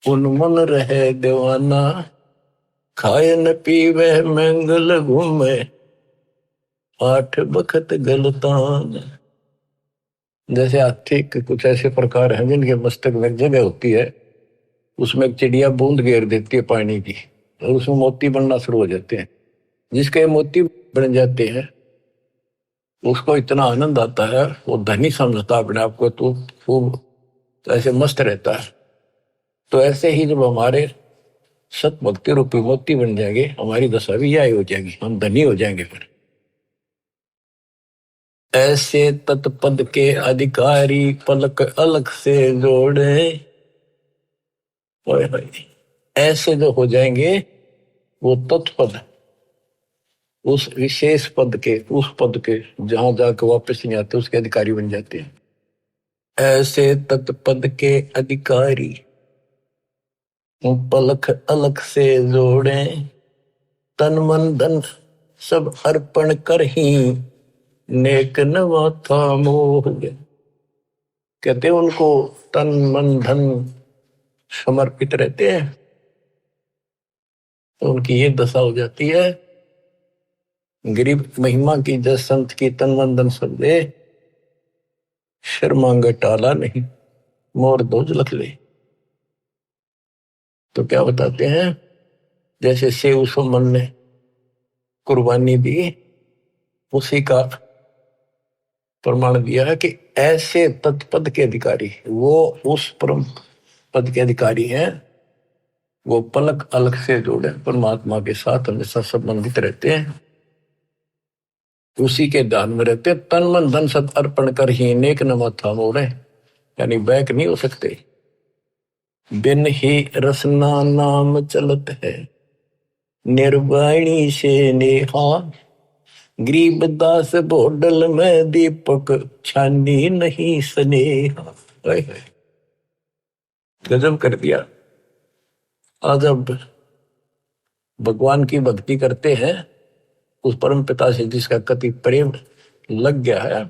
उन्मन रहे दीवाना, खाए न पीवे मंगल घूमे, 8 बखत गलतान। जैसे हाथी के कुछ ऐसे प्रकार हैं जिनके मस्तक में एक जगह होती है, उसमें एक चिड़िया बूंद घेर देती है पानी की, और उसमें मोती बनना शुरू हो जाते हैं। जिसके मोती बन जाते हैं उसको इतना आनंद आता है, वो धनी समझता अपने आप को, तो खूब ऐसे मस्त रहता है। तो ऐसे ही जब हमारे सत भक्ति रूपी मोती बन जाएंगे, हमारी दशा भी यही हो जाएगी, हम धनी हो जाएंगे। फिर ऐसे तत्पद के अधिकारी पलक अलग से जोड़े, ऐसे जो हो जाएंगे वो तत्पद, उस विशेष पद के, उस पद के जहां जाकर वापस नहीं आते, उसके अधिकारी बन जाते हैं। ऐसे तत्पद के अधिकारी पलक अलग से जोड़े, तन मन धन सब अर्पण कर ही, नेक नवा था मोह। कहते उनको तन मन धन समर्पित रहते हैं, तो उनकी ये दशा हो जाती है। गरीब महिमा की जस संत की, तन मन धन सब दे, शर्मांग टाला नहीं, मोर दोज लख ले। तो क्या बताते हैं, जैसे सेव सुमन ने कुर्बानी दी, उसी का प्रमाण दिया है कि ऐसे तत्पद के अधिकारी, वो उस परम पद के अधिकारी हैं, वो पलक अलग से जोड़े परमात्मा के साथ हमेशा संबंधित रहते हैं, उसी के ध्यान में रहते, तन मन धन सब अर्पण कर ही नेक न माथा मोड़े, यानी बैक नहीं हो सकते। बिन ही रसना नाम चलत है, निर्वाणी से नेहा, गरीबदास बोडल में दीपक, छानी नहीं स्नेहा। गजब कर दिया। आज अब भगवान की भक्ति करते हैं, उस परम पिता से जिसका कति प्रेम लग गया है,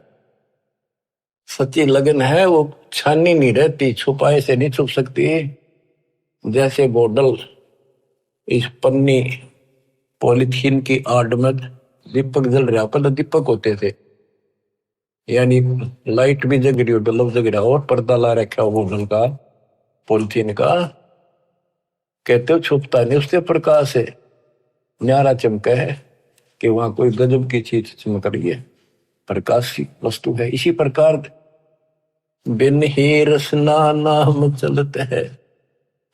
सच्ची लगन है, वो छानी नहीं रहती, छुपाए से नहीं छुप सकती। जैसे बोतल इस पन्नी पॉलिथीन की आड़ में दीपक जल रहा, पहले दीपक होते थे, यानी लाइट भी जग रही हो, बल्ब जग रहा हो, और पर्दा ला रखा हो बोतल का, पॉलिथीन का, कहते हो छुपता नहीं उससे प्रकाश है। न्यारा चमका है कि वहां कोई गजब की चीज चमक रही है, प्रकाश की वस्तु है। इसी प्रकार बिन ही रसना नाम चलत है,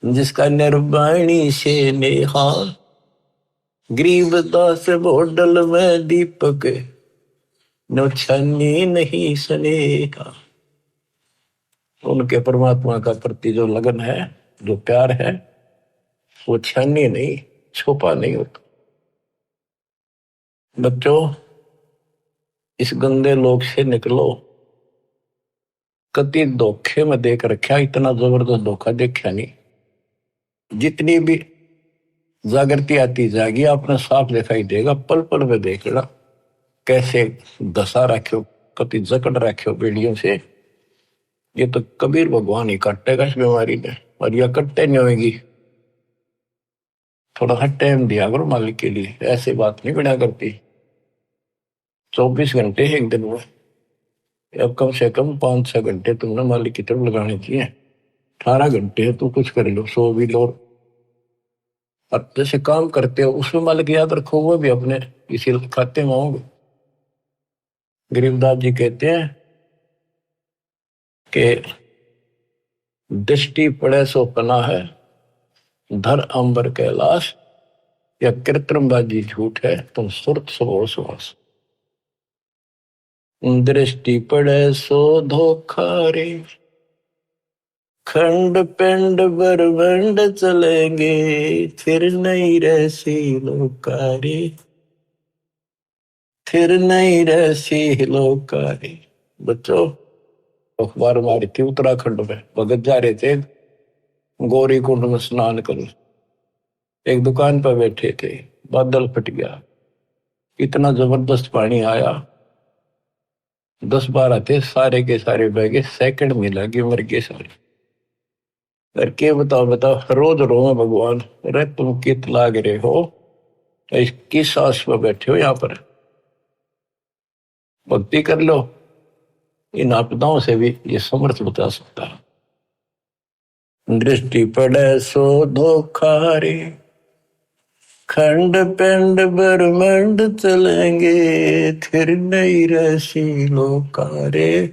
जिसका निर्वाणी से नेहा, गरीबदास बोडल में दीपक नो छानी नहीं स्नेहा। उनके परमात्मा का प्रति जो लगन है, जो प्यार है, वो छानी नहीं, छुपा नहीं होता। बच्चों, इस गंदे लोक से निकलो। कति धोखे में देख रखा, इतना जबरदस्त धोखा देखा नहीं। जितनी भी जागृति आती जाएगी, आपने साफ दिखाई देगा। पल पल में देख ला कैसे दशा रखो, कति जकड़ रखो बेड़ियों से। ये तो कबीर भगवान ही काटेगा इस बीमारी ने, और यह कटते नहीं होगी। थोड़ा सा टाइम दिया करो मालिक के लिए, ऐसे बात नहीं बना करती। 24 घंटे एक दिन में, अब कम से कम 5-6 घंटे तुमने मालिक की तरफ लगाने चाहिए। 18 घंटे है, तो कुछ कर लो, सो भी लो। अब जैसे काम करते हो उसमें मालिक याद रखो, वो भी अपने इसी खाते में होंगे। गरीबदास जी कहते हैं कि दृष्टि पड़े सो पना है, धर अंबर कैलाश, या कृत्रिमबाजी झूठ है, तुम सुरत सो सुहास। दृष्टि पड़े सो धोखा रे, खंड पिंड बरबंड चलेंगे, फिर नहीं रहसी लोकारी, फिर नहीं रहसी लोकारी। बच्चों, अखबार मारी थी उत्तराखंड में, भगत जा रहे थे गौरी कुंड में स्नान कर, एक दुकान पर बैठे थे, बादल फट गया, इतना जबरदस्त पानी आया, 10-12 थे, सारे के सारे बह गए, सेकंड में लगे, मर गए सारे। करके बताओ बताओ, रोज रो भगवान, अरे तुम कित लाग रहे हो, इस किस आस पर बैठे हो यहाँ पर, भक्ति कर लो। इन आपदाओं से भी ये समर्थ बचा सकता है। दृष्टि पड़े सो धोखा रे, खंड पिंड ब्रह्मंड चलेंगे, फिर नहीं रहसी लोकारे,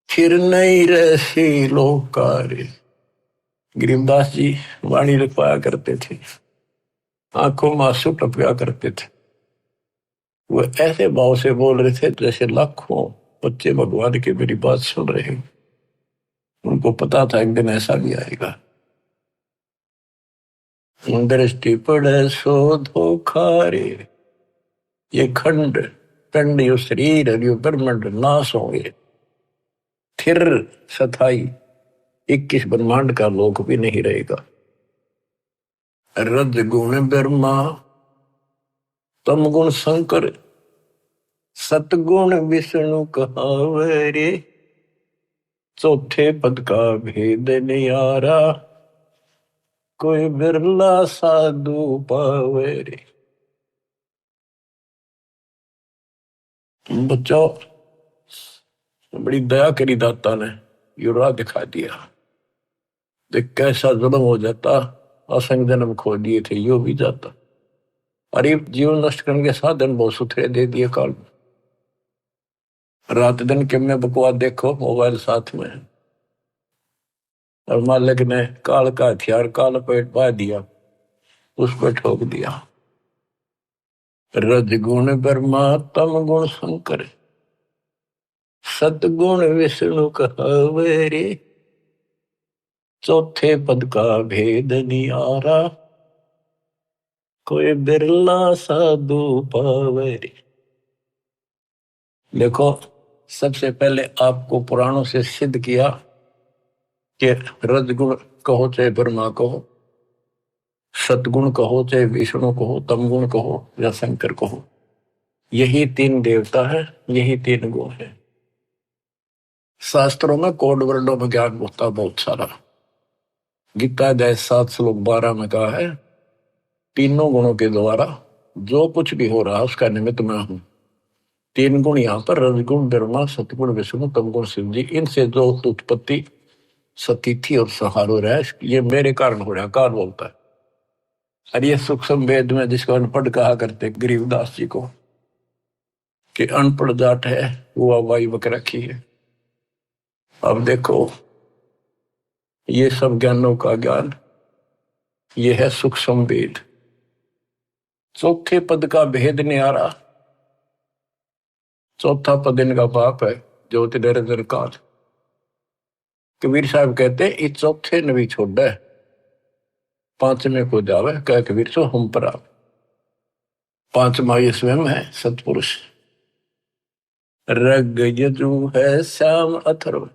फिर नहीं रहसी लोकारे। गरीबदास जी वाणी लिखवाया करते थे, आंखों में आंसू टपका करते थे। वो ऐसे भाव से बोल रहे थे जैसे लाखों बच्चे भगवान की मेरी बात सुन रहे हैं। उनको पता था एक दिन ऐसा भी आएगा। दृष्टि पड़े सो धोखा रे, ये खंड पिंड, यो शरीर, यो ब्रह्मांड नाश होंगे, फिर सथाई 21 ब्रह्मांड का लोक भी नहीं रहेगा। रज गुण ब्रह्मा, तम गुण शंकर, सतगुण विष्णु कहावे रे, चौथे पद का भेद नियारा, कोई बिरला साधु पावे रे। बच्चों, बड़ी दया करी दाता ने, ये राह दिखा दिया। देख कैसा जुल्म हो जाता, असंग जन्म खो दिए थे, यो भी जाता। अरे जीवन नष्ट करने के साधन बहुत सुथरे दे दिए काल में। रात दिन के में बकवास देखो, मोबाइल साथ में है, और मालिक ने काल का हथियार काल पेट पा दिया, उस पर ठोक दिया। रज गुण ब्रह्मा, तम गुण शंकर, सतगुण विष्णु कहावे रे, चौथे पद का भेद नियारा, कोई बिरला साधु पावे रे। देखो, सबसे पहले आपको पुराणों से सिद्ध किया कि रजगुण कहो चाहे ब्रह्मा कहो, सतगुण कहो चाहे विष्णु कहो, तमगुण कहो या शंकर कहो, यही 3 देवता है, यही 3 गुण है। शास्त्रों में कोड वर्डों में ज्ञान होता बहुत सारा। गीता अध्याय 7 श्लोक 12 में कहा है, तीनों गुणों के द्वारा जो कुछ भी हो रहा है उसका निमित्त मैं हूं। 3 गुण यहाँ पर, रजगुण ब्रह्मा, सतगुण विष्णु, तमगुण शिव जी, इनसे जो उत्पत्ति सतिथि और सहारो रहा, ये मेरे कारण हो रहा, काल बोलता है। और ये सूक्ष्म वेद में जिसको अनपढ़ कहा करते गरीबदास जी को, कि अनपढ़ जाट है वो हवाई बक रखी है। अब देखो ये सब ज्ञानों का ज्ञान, ये है सूक्ष्म वेद। चौथे पद का भेद न्यारा। चौथा पद इनका पाप है, ज्योति निरंजन काल। कबीर साहब कहते इस चौथे ने भी छोड़ है, पांचवें को जावे कह कबीर सो हम पर आवे। पांचवा ये स्वयं है सतपुरुष। रग यजु है श्याम अथर्व,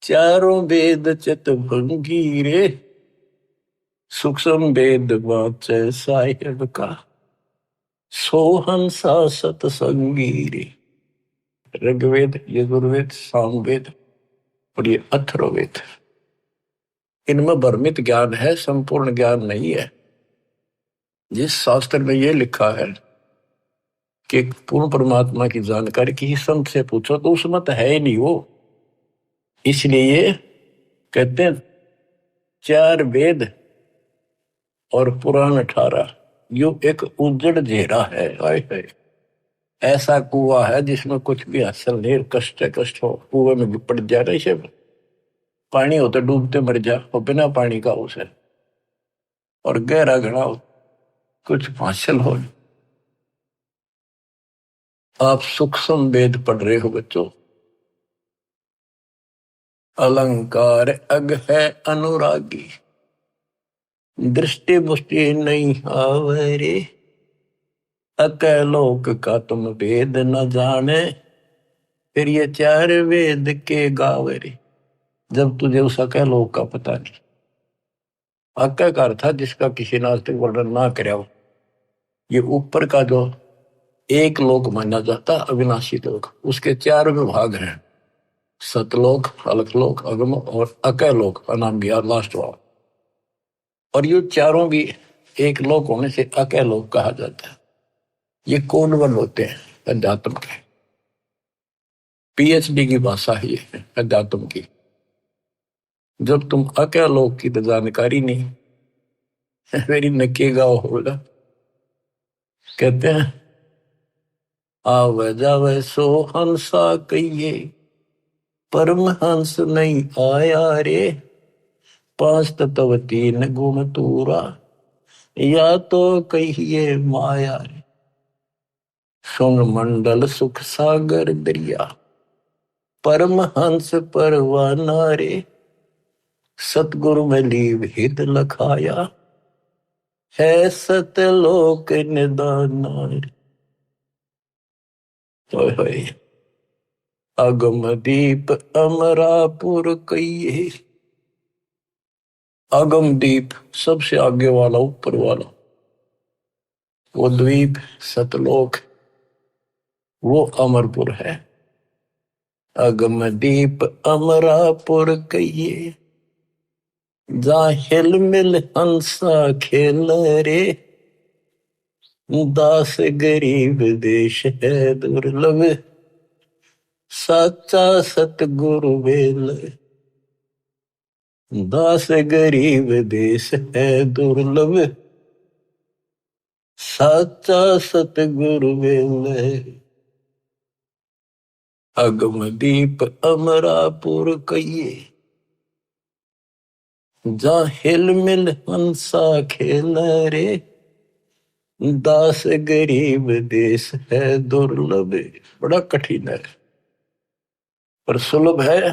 चारों वेद चित भंगी रे, सूक्ष्म वेद वाचे साहिब का, सोहंसा सतसंगी रे। ऋग्वेद, यजुर्वेद, सामवेद और ये अथर्ववेद, इनमें भ्रमित ज्ञान है, संपूर्ण ज्ञान नहीं है। जिस शास्त्र में ये लिखा है कि पूर्ण परमात्मा की जानकारी किसी संत से पूछो तो उसमें तो है ही नहीं वो। इसलिए कहते हैं चार वेद और पुराण 18, यो एक उजड़ घेरा है। आए है ऐसा कुआं है जिसमें कुछ भी हासिल नहीं, कष्ट कष्ट हो, कुएं में पड़ जा रहा इसे, पानी हो तो डूबते मर जा, और बिना पानी का उसे, और गहरा घड़ा हो कुछ हासिल हो। आप सूक्ष्म वेद पढ़ रहे हो बच्चों। अलंकार अग है अनुरागी, दृष्टि मुष्टि नहीं आवरे, अकलोक का तुम वेद न जाने, फिर ये चार वेद के गावरे। जब तुझे उस अकलोक का पता नहीं। अक्का का अर्थ था जिसका किसी ने आज तक वर्णन ना कराया हो। ये ऊपर का जो एक लोक माना जाता अविनाशी लोक, उसके चार विभाग हैं, सतलोक, अलकलोक, अगम और अकलोक नाम गया लास्ट वाला। और ये चारों भी एक लोक होने से अकलोक कहा जाता है। ये कोलवन होते हैं अध्यात्म के, पीएचडी की भाषा ही है अध्यात्म की। जब तुम अकलोक की तो जानकारी नहीं, मेरी नकेगा होगा। कहते हैं आवे जावे सो हंसा कहिए, परमहंस नहीं आया रे, पांच तत्व तीन गुण तूरा, या तो कहिए माया रे। सुन मंडल सुख सागर दरिया, परमहंस परवाना रे, सतगुरु में लीव हित लखाया, है सतलोक निदाना रे। अगम दीप अमरापुर कहिए। अगम दीप सबसे आगे वाला, ऊपर वाला, वो द्वीप सतलोक, वो अमरपुर है। अगम दीप अमरापुर कहिए, जा हिल मिल हंसा खेल रे, दास गरीब देश है दुर्लभ, साचा सतगुरु बेल। दास गरीब देश है दुर्लभ, साचा सतगुरु बेल। अगम दीप अमरापुर कहिए, जा हिल मिल हंसा खेल रे, दास गरीब देश है दुर्लभ। बड़ा कठिन है पर सुलभ है,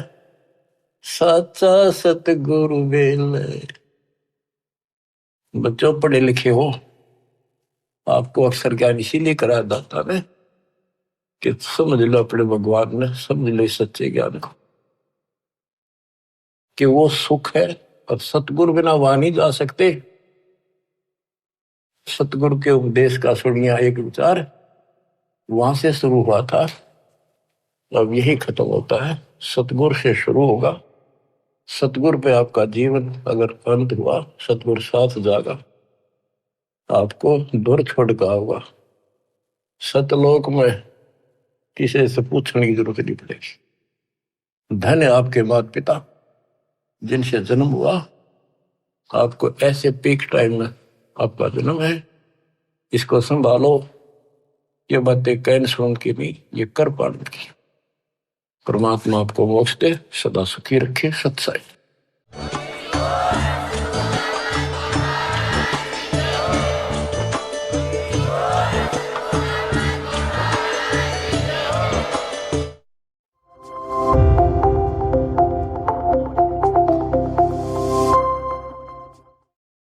साचा सतगुरु बेल। बच्चों पढ़े लिखे हो, आपको अक्सर ज्ञान इसीलिए कराया जाता है कि समझ लो अपने भगवान ने, समझ लो सच्चे ज्ञान को, कि वो सुख है और सतगुरु बिना वहां नहीं जा सकते। सतगुरु के उपदेश का सुनिया एक विचार वहां से शुरू हुआ था, अब यही खत्म होता है। सतगुरु से शुरू होगा, सतगुरु पे आपका जीवन अगर अंत हुआ, सतगुरु साथ जागा, आपको दूर छोड़ का होगा। सतलोक में किसी से पूछने की जरूरत नहीं पड़ेगी। धन्य आपके माता पिता जिनसे जन्म हुआ, आपको ऐसे पीक टाइम में आपका जन्म है, इसको संभालो। ये बातें कहन सुन की नहीं, ये कर पाने की। परमात्मा आपको मोक्ष दे, सदा सुखी रखे। सत्साई।